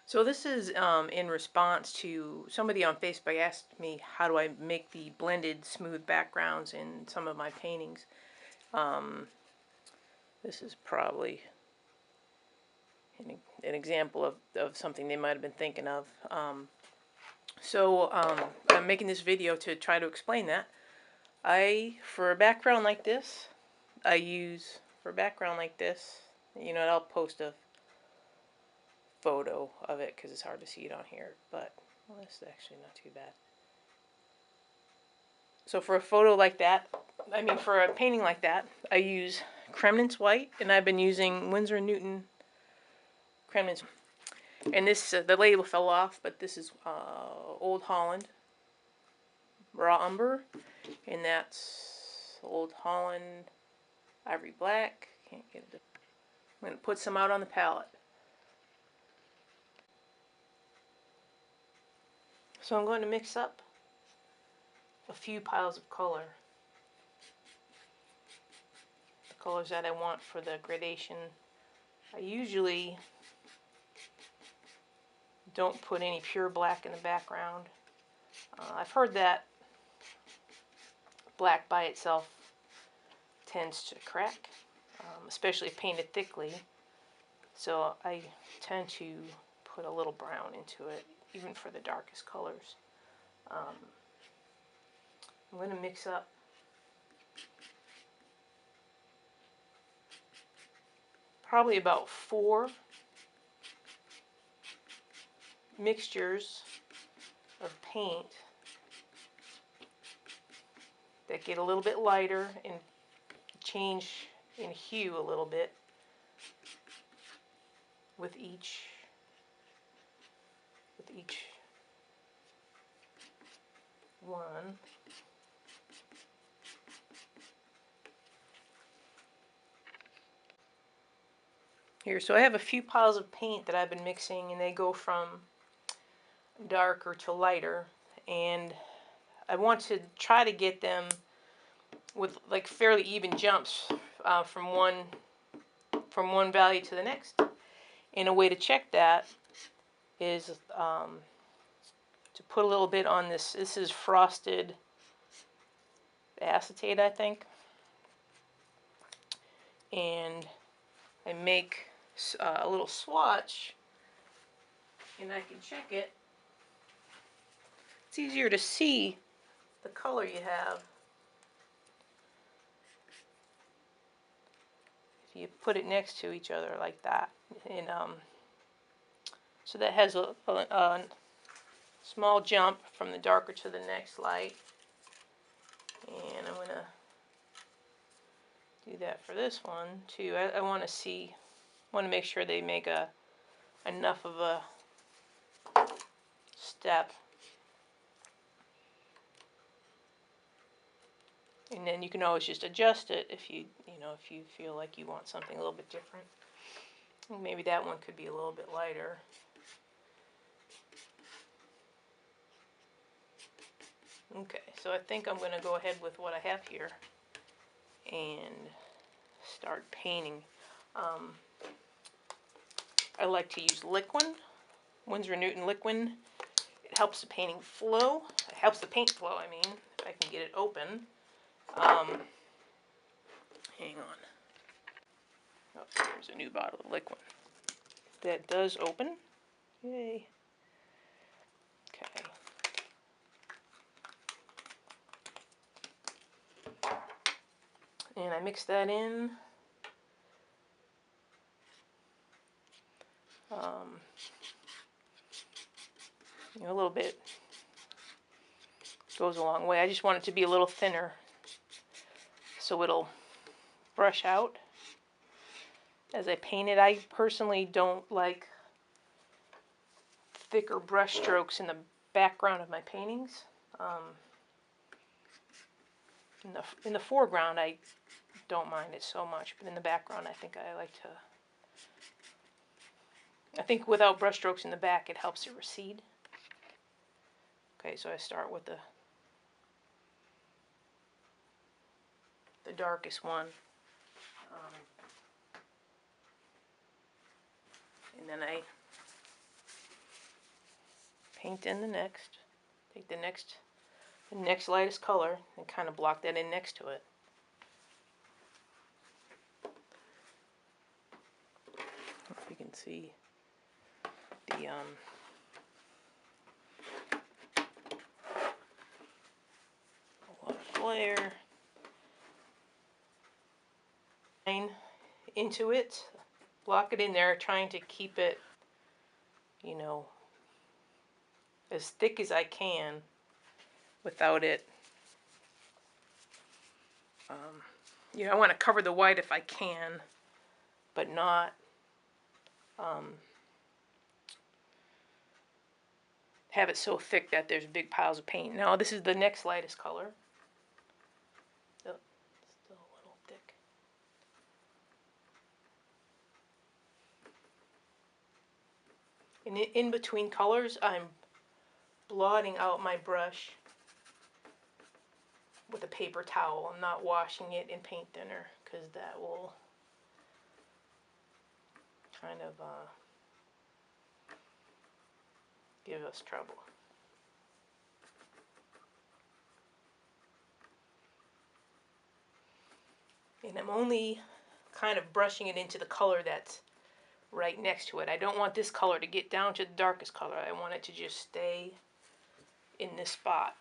So this is in response to somebody on Facebook asked me how do I make the blended smooth backgrounds in some of my paintings. Um, this is probably an example of something they might have been thinking of. I'm making this video to try to explain that. For a background like this, for a background like this, I'll post a photo of it because it's hard to see it on here, but well, this is actually not too bad. So for a photo like that, for a painting like that, I use Kremnitz white, and I've been using Winsor & Newton Kremnitz. And this, the label fell off, but this is Old Holland Raw Umber, and that's Old Holland Ivory Black. Can't get it. I'm going to put some out on the palette. So I'm going to mix up a few piles of color. The colors that I want for the gradation. I usually don't put any pure black in the background. I've heard that black by itself tends to crack, especially if painted thickly. So I tend to put a little brown into it, even for the darkest colors. I'm going to mix up probably about 4 mixtures of paint that get a little bit lighter and change in hue a little bit with each one. Here, so I have a few piles of paint that I've been mixing, and they go from darker to lighter, and I want to try to get them with like fairly even jumps from one value to the next. And a way to check that is to put a little bit on this. This is frosted acetate, I think, and I make a little swatch, and I can check it. It's easier to see the color you have if you put it next to each other like that. And so that has a small jump from the darker to the next light. And I'm going to do that for this one too. I want to make sure they make enough of a step. And then you can always just adjust it if you feel like you want something a little bit different. Maybe that one could be a little bit lighter. Okay, so I think I'm going to go ahead with what I have here and start painting. I like to use Liquin, Winsor & Newton Liquin. It helps the painting flow. It helps the paint flow, I mean, if I can get it open. Hang on. Oh, there's a new bottle of Liquin. That does open. Yay. Okay. And I mix that in. A little bit goes a long way. I just want it to be a little thinner so it'll brush out as I paint it. I personally don't like thicker brush strokes in the background of my paintings. In the foreground I don't mind it so much, but in the background I think without brush strokes in the back it helps it recede. Okay, so I start with the darkest one. And then I paint in the next, take the next lightest color and kind of block that in next to it. If you can see the a lot of glare into it, block it in there, trying to keep it, you know, as thick as I can without it. You know, I want to cover the white if I can, but not have it so thick that there's big piles of paint. Now this is the next lightest color. Oh, still a little thick. And in between colors, I'm blotting out my brush with a paper towel. I'm not washing it in paint thinner because that will kind of give us trouble. And I'm only kind of brushing it into the color that's right next to it. I don't want this color to get down to the darkest color. I want it to just stay in this spot.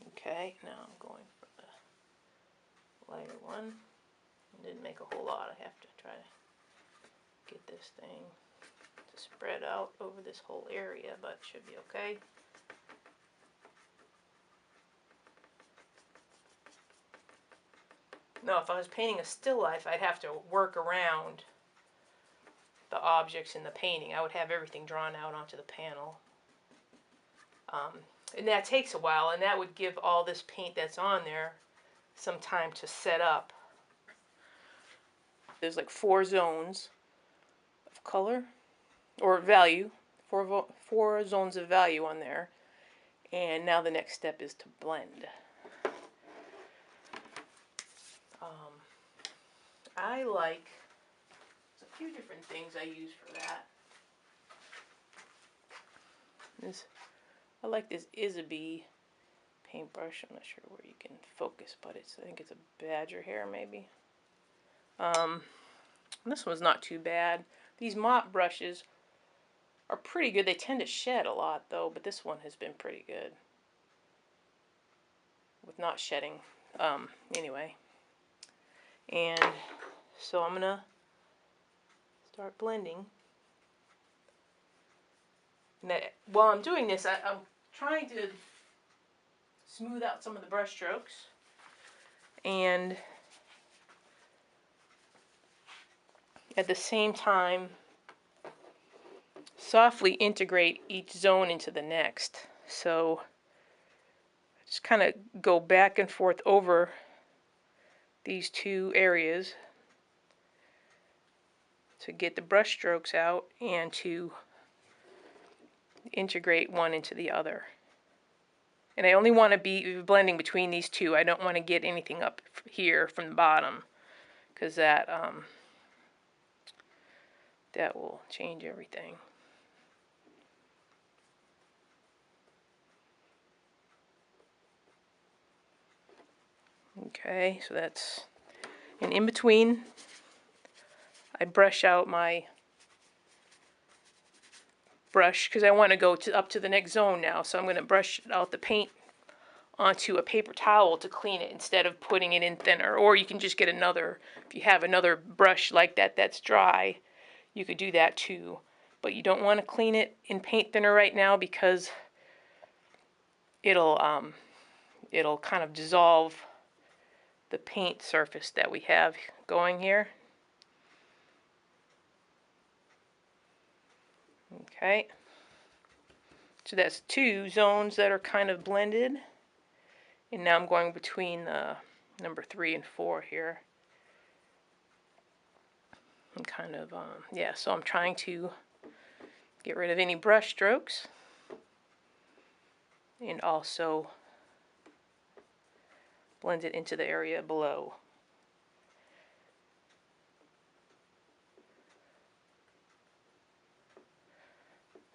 Okay, now I'm going for the lighter one. Didn't make a whole lot. I have to try to get this thing to spread out over this whole area, but it should be okay. Now, if I was painting a still life, I'd have to work around the objects in the painting. I would have everything drawn out onto the panel. And that takes a while, and that would give all this paint that's on there some time to set up. There's like 4 zones of color, or value, 4 zones of value on there. And now the next step is to blend. I like, there's a few different things I use for that. I like this Isabey paintbrush. I'm not sure where you can focus, but I think it's a badger hair maybe. This one's not too bad. These mop brushes are pretty good. They tend to shed a lot though, but this one has been pretty good with not shedding. Anyway, and so I'm gonna start blending. And while I'm doing this, I'm trying to smooth out some of the brush strokes and at the same time softly integrate each zone into the next. So just kind of go back and forth over these 2 areas to get the brush strokes out and to integrate one into the other. And I only want to be blending between these 2. I don't want to get anything up here from the bottom, because that will change everything. Okay, so that's, and in between I brush out my brush because I want to go up to the next zone now. So I'm going to brush out the paint onto a paper towel to clean it instead of putting it in thinner. Or you can just get another, if you have another brush like that that's dry, you could do that too. But you don't want to clean it in paint thinner right now because it'll kind of dissolve the paint surface that we have going here. Okay, so that's 2 zones that are kind of blended, and now I'm going between number 3 and 4 here, and kind of yeah. So I'm trying to get rid of any brush strokes, and also blend it into the area below.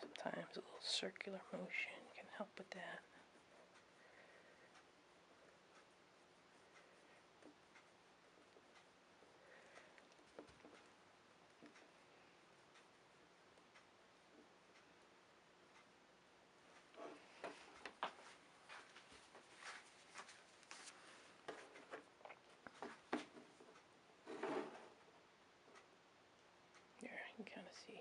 Sometimes a little circular motion can help with that. There, you can kind of see.